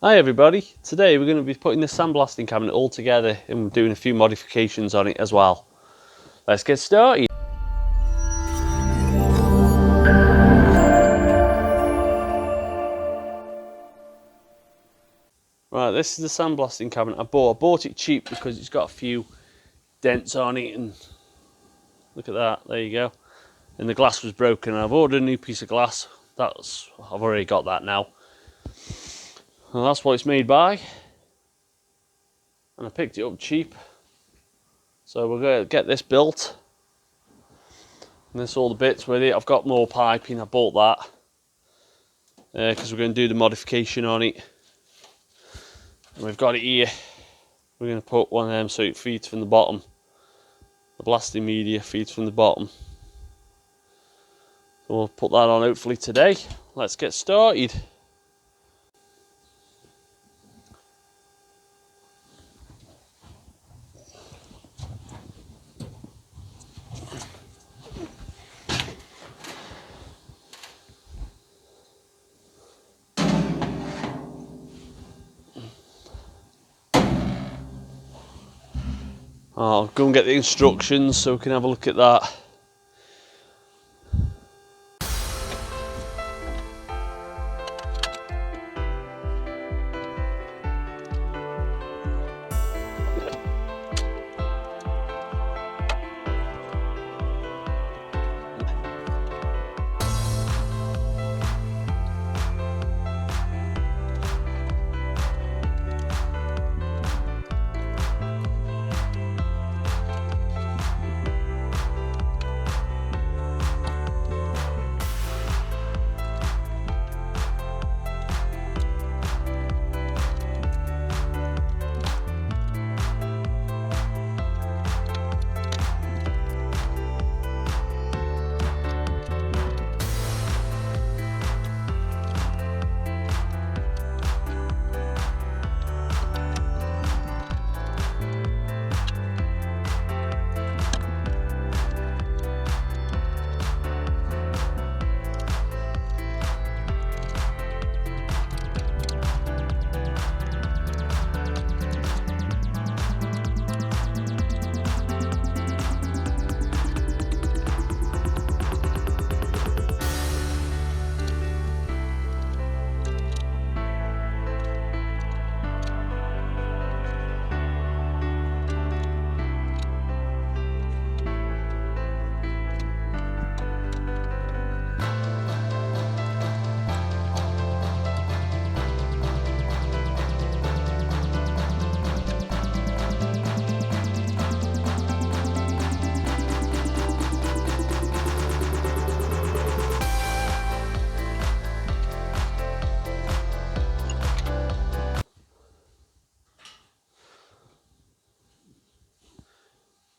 Hi everybody, today we're going to be putting the sandblasting cabinet all together and doing a few modifications on it as well. Let's get started. Right, this is the sandblasting cabinet I bought it cheap because it's got a few dents on it, and look at that, there you go. And the glass was broken. I've ordered a new piece of glass. I've already got that now. And that's what it's made by. And I picked it up cheap. So we're going to get this built. And this all the bits with it. I've got more piping, I bought that. Because we're going to do the modification on it. And we've got it here. We're going to put one of them so it feeds from the bottom. The blasting media feeds from the bottom. So we'll put that on hopefully today. Let's get started. I'll go and get the instructions so we can have a look at that.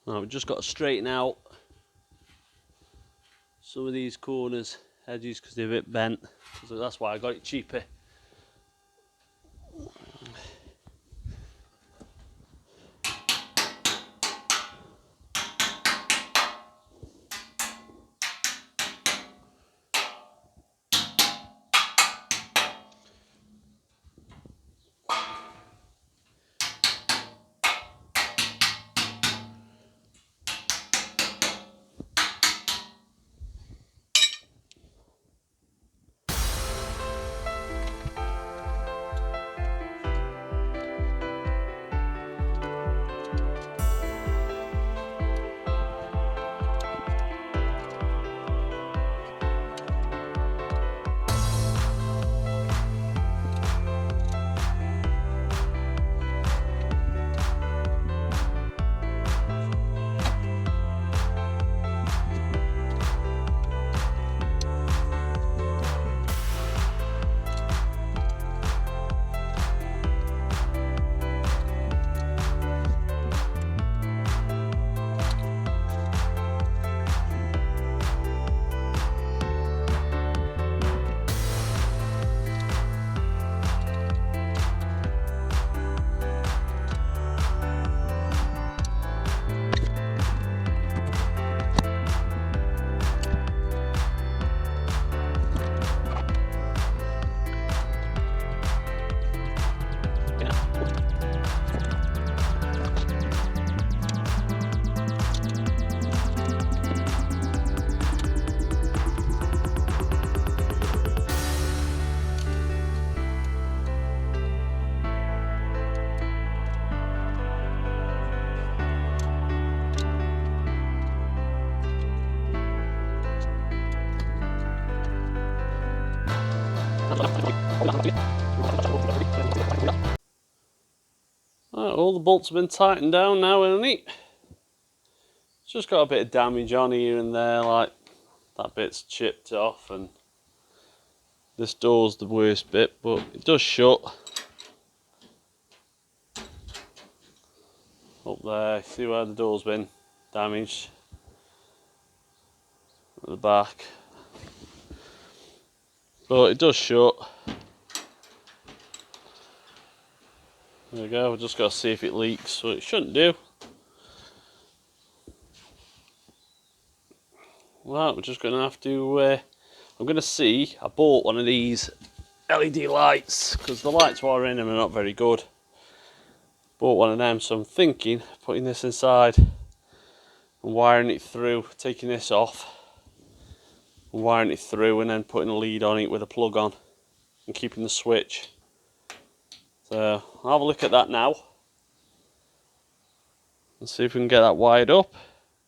Now we've just got to straighten out some of these corners, edges, because they're a bit bent. So that's why I got it cheaper. Right, all the bolts have been tightened down now, isn't it? It's just got a bit of damage on here and there, like that bit's chipped off, and this door's the worst bit, but it does shut. Up there, see where the door's been damaged at the back, but it does shut. There we go, we've just got to see if it leaks, so it shouldn't do. Right, we're just going to have to, I'm going to see, I bought one of these LED lights, because the lights while we're in them are not very good. Bought one of them, so I'm thinking putting this inside and wiring it through, taking this off, and wiring it through, and then putting a lead on it with a plug on, and keeping the switch. So I'll have a look at that now and see if we can get that wired up,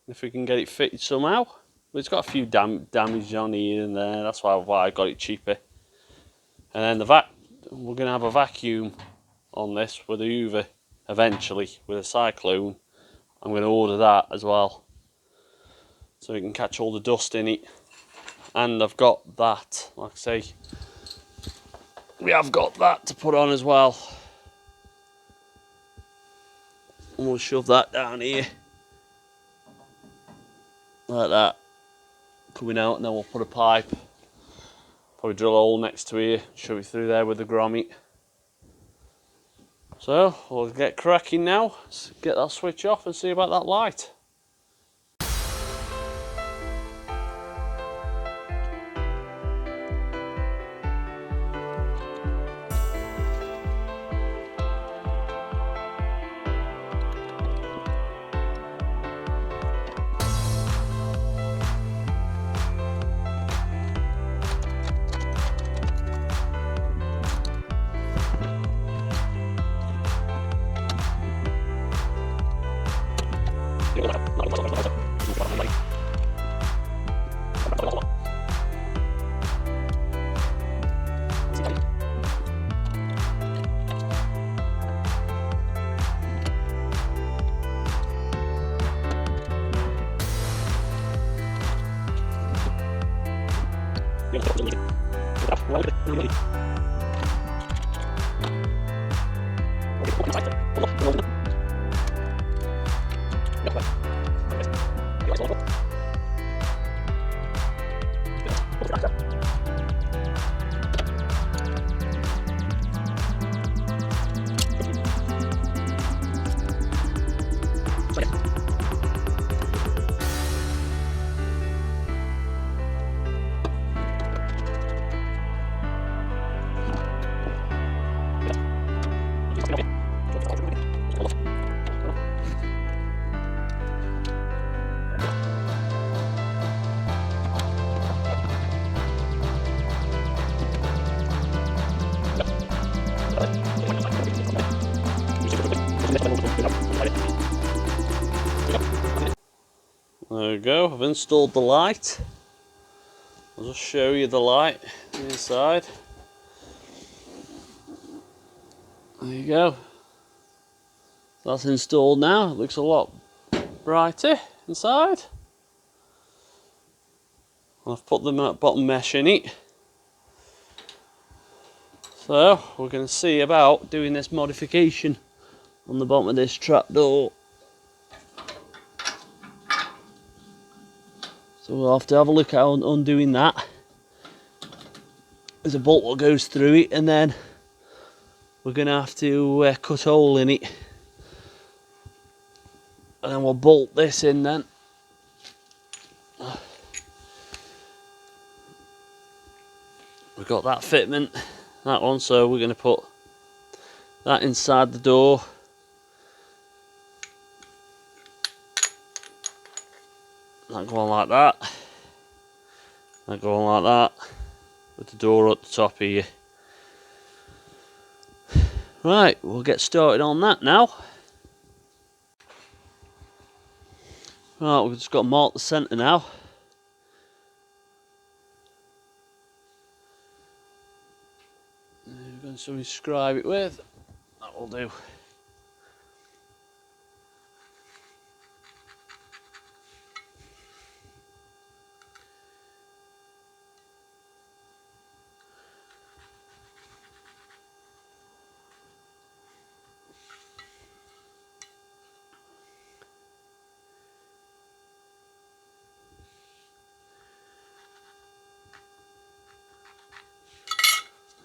if we can get it fitted somehow. But it's got a few damage on here and there, that's why I got it cheaper. And then we're going to have a vacuum on this with a Hoover eventually, with a cyclone. I'm going to order that as well, so we can catch all the dust in it. And I've got that, like I say, we have got that to put on as well. And we'll shove that down here, like that, coming out, and then we'll put a pipe, probably drill a hole next to here, shove it through there with the grommet. So we'll get cracking now, get that switch off and see about that light. There we go, I've installed the light. I'll just show you the light inside. There you go. That's installed now. It looks a lot brighter inside. I've put the bottom mesh in it. So we're going to see about doing this modification on the bottom of this trapdoor. So we'll have to have a look at undoing that. There's a bolt that goes through it, and then we're going to have to cut a hole in it. And then we'll bolt this in then. We've got that fitment, that one, so we're going to put that inside the door. That going like that. That going like that. With the door at the top here. Right, we'll get started on that now. Right, we've just got to mark the centre now. And so we scribe it with, that will do.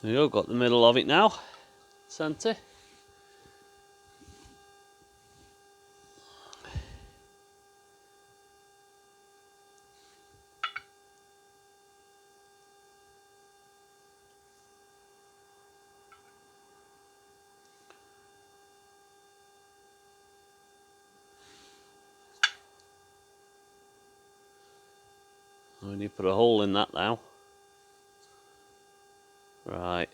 There you go, got the middle of it now, centre. We need to put a hole in that now. Right.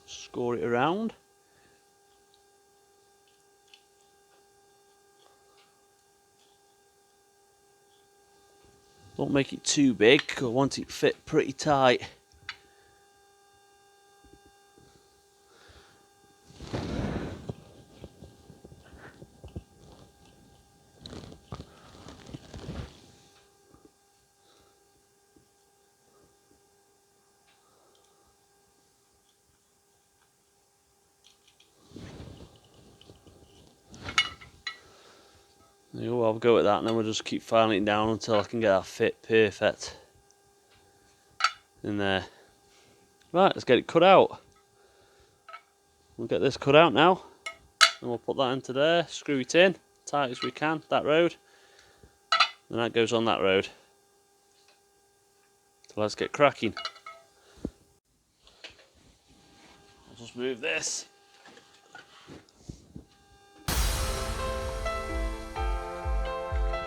Score it around. Don't make it too big, 'cause I want it fit pretty tight. There you go, I'll go with that and then we'll just keep filing it down until I can get that fit perfect in there. Right, let's get it cut out. We'll get this cut out now and we'll put that into there, screw it in tight as we can, that road, and that goes on that road. So let's get cracking. I'll just move this.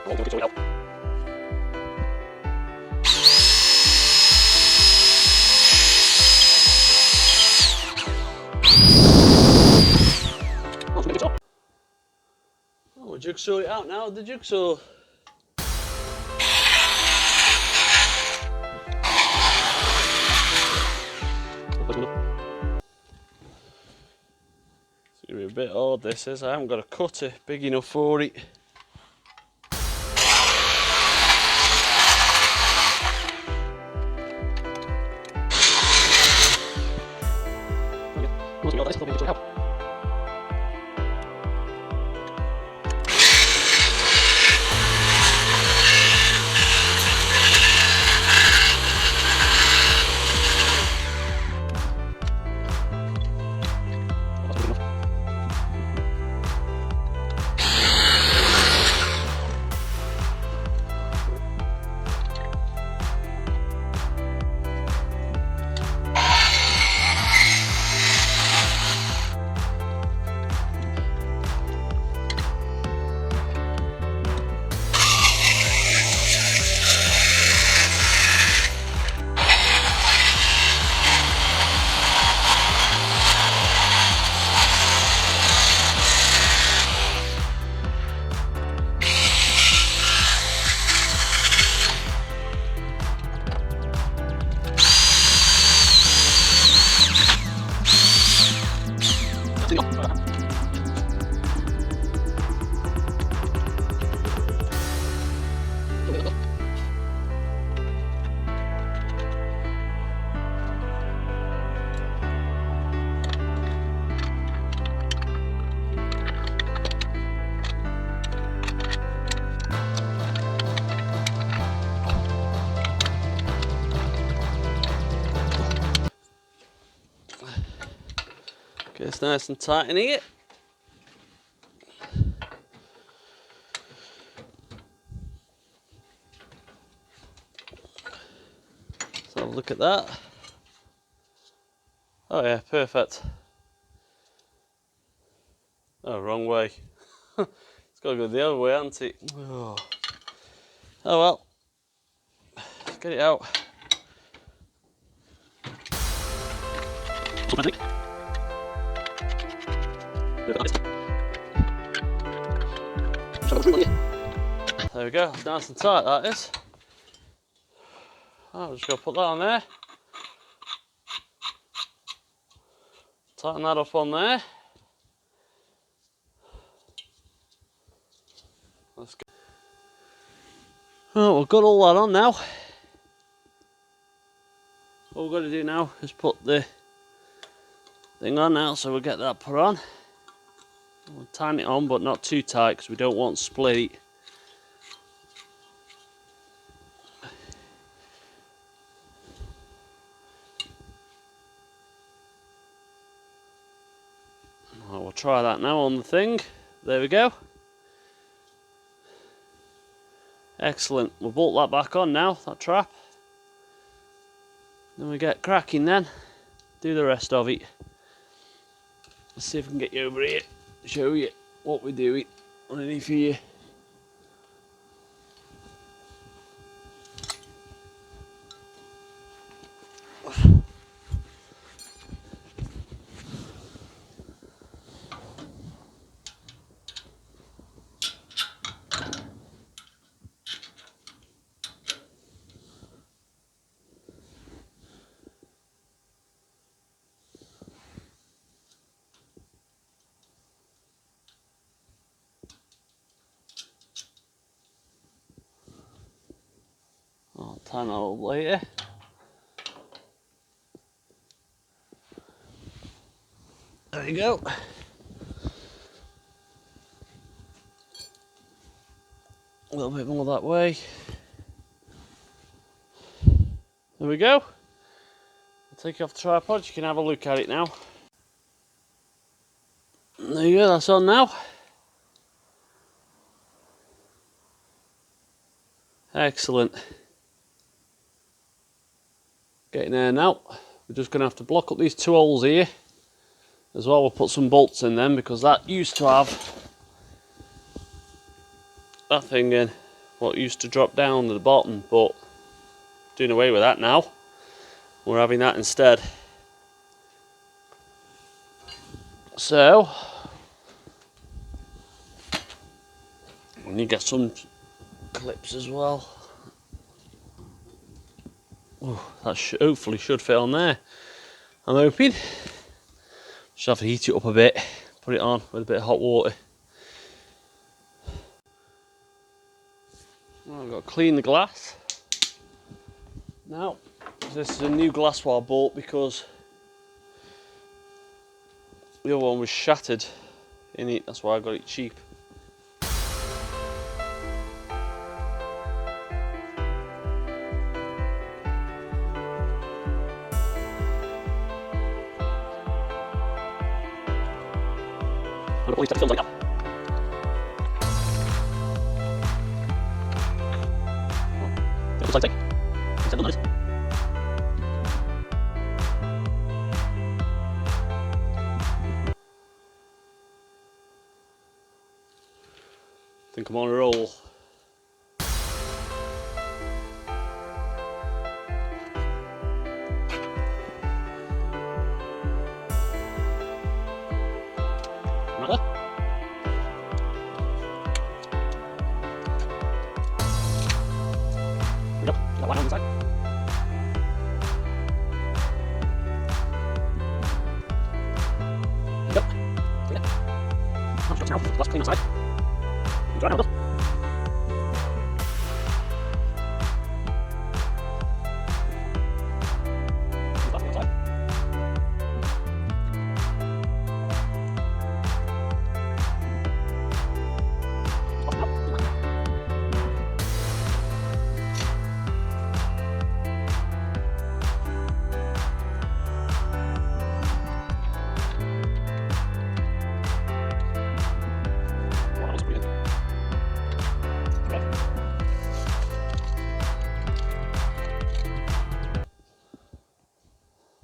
Oh, we'll jigsaw it out now, the jigsaw. It's gonna be a bit odd, this is. I haven't got a cutter big enough for it. Get this nice and tight in here. Let's have a look at that. Oh yeah, perfect. Oh, wrong way. It's got to go the other way, hasn't it? Oh. Oh well, let's get it out. There we go, it's nice and tight that is. I'm just going to put that on there. Tighten that up on there. Let's go. Oh, we've got all that on now. All we've got to do now is put the thing on now, so we'll get that put on. We'll tighten it on, but not too tight because we don't want split. Right, we'll try that now on the thing. There we go. Excellent. We'll bolt that back on now, that trap. Then we get cracking then. Do the rest of it. Let's see if we can get you over here. Show you what we're doing underneath here. I'll tighten that up later. There you go. A little bit more that way. There we go. I'll take it off the tripod, you can have a look at it now. There you go, that's on now. Excellent. Getting there now. We're just going to have to block up these two holes here. As well, we'll put some bolts in them because that used to have that thing in what used to drop down to the bottom, but doing away with that now. We're having that instead. So we need to get some clips as well. Oh, that hopefully should fit on there, I'm hoping. Just have to heat it up a bit, put it on with a bit of hot water. Well, I've got to clean the glass. Now, this is a new glass I bought because the other one was shattered in it, that's why I got it cheap. I think I'm on a roll. Let's clean inside. Dry now,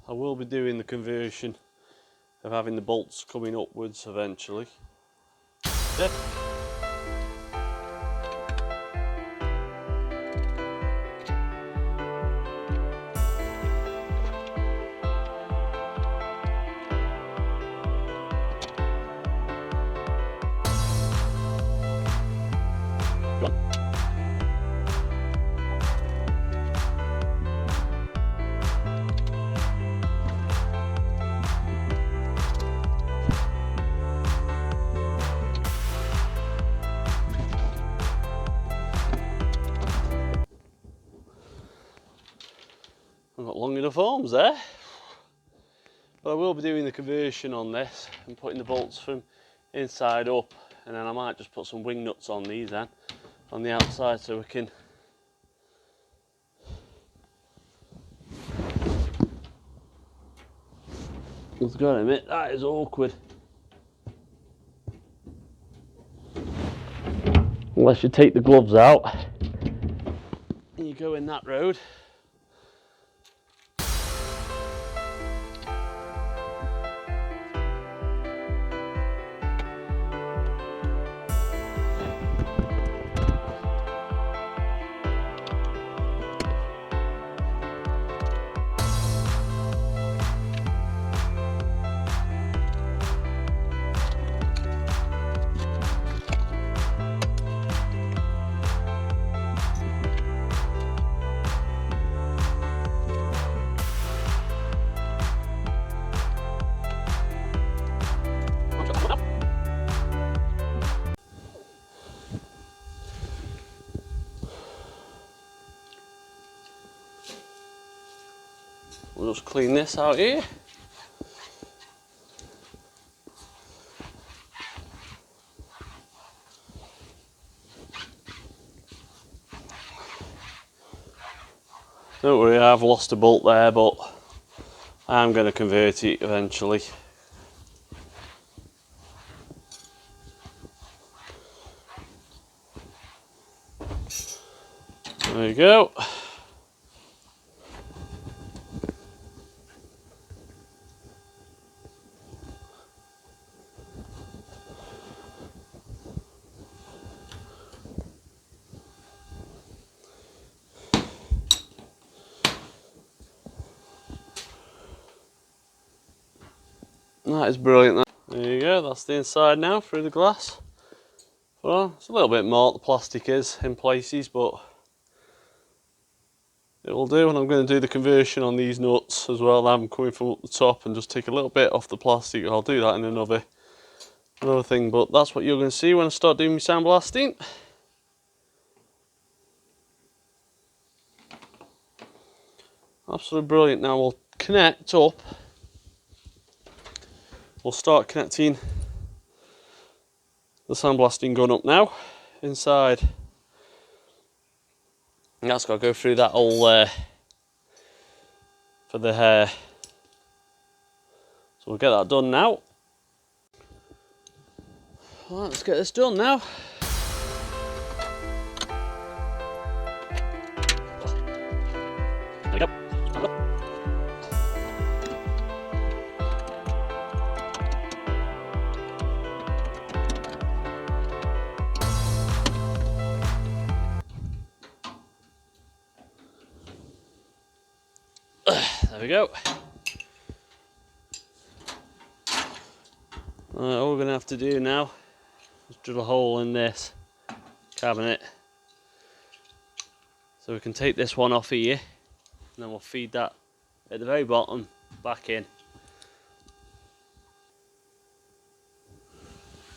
I will be doing the conversion of having the bolts coming upwards eventually. Yeah. I've got long enough arms there. But I will be doing the conversion on this and putting the bolts from inside up, and then I might just put some wing nuts on these then, on the outside, so we can I've got to admit, that is awkward. Unless you take the gloves out and you go in that road. We'll just clean this out here. Don't worry, I've lost a bolt there, but I'm going to convert it eventually. There you go. That is brilliant. There you go, that's the inside now through the glass. Well, it's a little bit more, the plastic is in places, but it will do. And I'm going to do the conversion on these nuts as well. I'm coming from up the top and just take a little bit off the plastic. I'll do that in another thing, but that's what you're going to see when I start doing my sandblasting. Absolutely brilliant. Now we'll connect up. We'll start connecting the sandblasting gun up now inside. And that's got to go through that hole for the hair. So we'll get that done now. Right, let's get this done now. There we go. There we go. All we're going to have to do now is drill a hole in this cabinet so we can take this one off here, and then we'll feed that at the very bottom back in.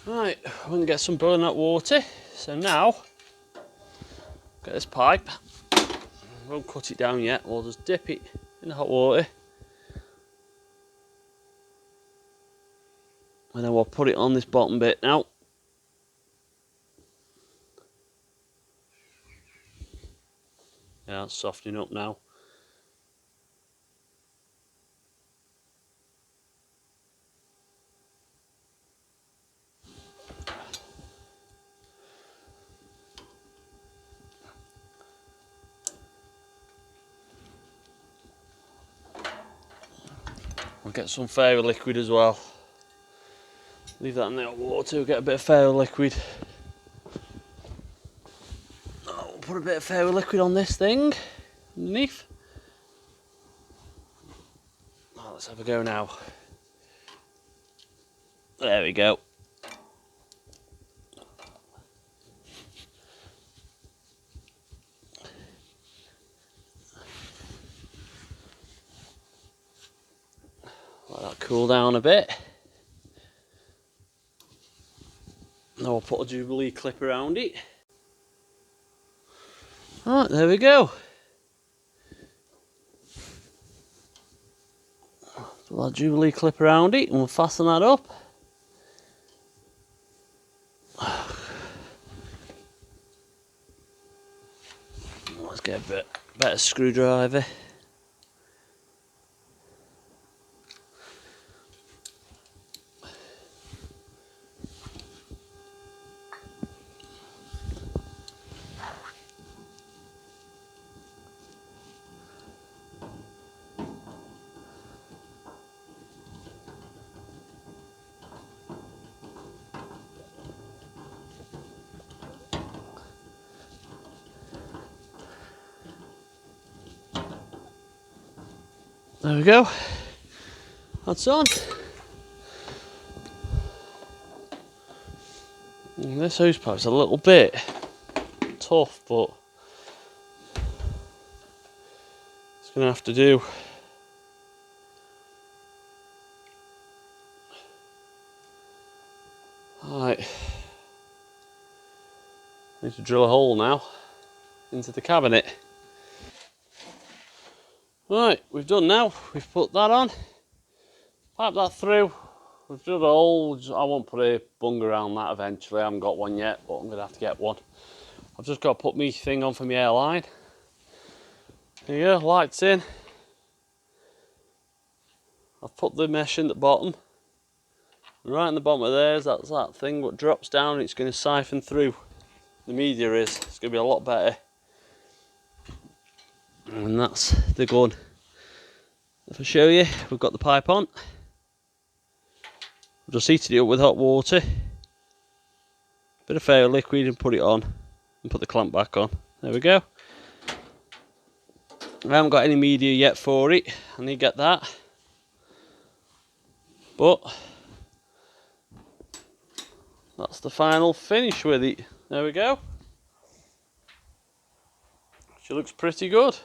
Right, we're going to get some boiling hot water. So now, get this pipe. We won't cut it down yet, we'll just dip it in the hot water. And then we'll put it on this bottom bit now. Yeah, it's softening up now. We'll get some fairy liquid as well. Leave that in the hot water, we'll get a bit of fairy liquid. Oh, we'll put a bit of fairy liquid on this thing underneath. Oh, let's have a go now. There we go. Let that cool down a bit. Now I'll put a Jubilee clip around it. Right, there we go. Put that Jubilee clip around it and we'll fasten that up. Let's get a bit better screwdriver. There we go. That's on. And this hose pipe's a little bit tough, but it's going to have to do. Right. Need to drill a hole now into the cabinet. Right, we've done now. We've put that on, pipe that through. We've drilled a hole. I won't put a bung around that eventually. I haven't got one yet, but I'm going to have to get one. I've just got to put my thing on for my airline. There you go, lights in. I've put the mesh in at the bottom. Right in the bottom of theirs, that's that thing what drops down. It's going to siphon through. The media is. It's going to be a lot better. And that's the gun. If I show you, we've got the pipe on. We've just heated it up with hot water. Bit of fair liquid and put it on. And put the clamp back on. There we go. I haven't got any media yet for it. I need to get that. But that's the final finish with it. There we go. She looks pretty good.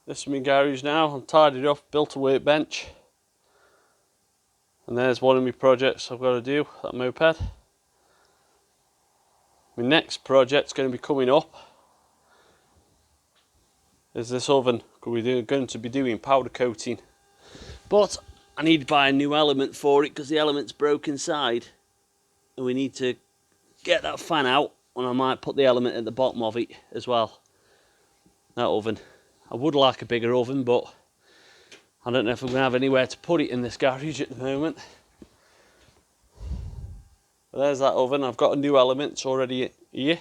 This is my garage now. I'm tidied up, built a workbench. And there's one of my projects I've got to do, that moped. My next project's going to be coming up. Is this oven. We're going to be doing powder coating. But I need to buy a new element for it because the element's broke inside. And we need to get that fan out. And I might put the element at the bottom of it as well. That oven. I would like a bigger oven, but I don't know if I'm going to have anywhere to put it in this garage at the moment. But there's that oven. I've got a new element. It's already here.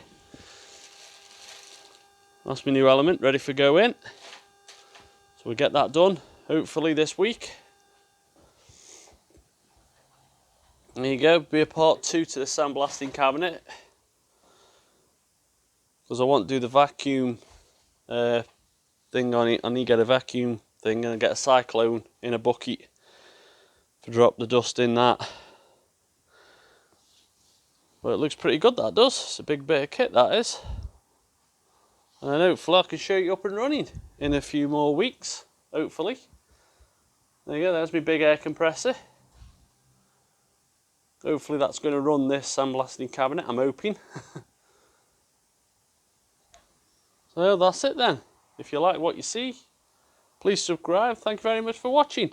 That's my new element, ready for go in. So we get that done, hopefully this week. There you go, be a part 2 to the sandblasting cabinet. Because I want to do the vacuum thing on it. I need to get a vacuum thing and get a cyclone in a bucket to drop the dust in that. But it looks pretty good, that does. It's a big bit of kit, that is. And then hopefully I can show you up and running in a few more weeks, hopefully. There you go, there's my big air compressor. Hopefully that's going to run this sandblasting cabinet, I'm hoping. So that's it then. If you like what you see, please subscribe. Thank you very much for watching.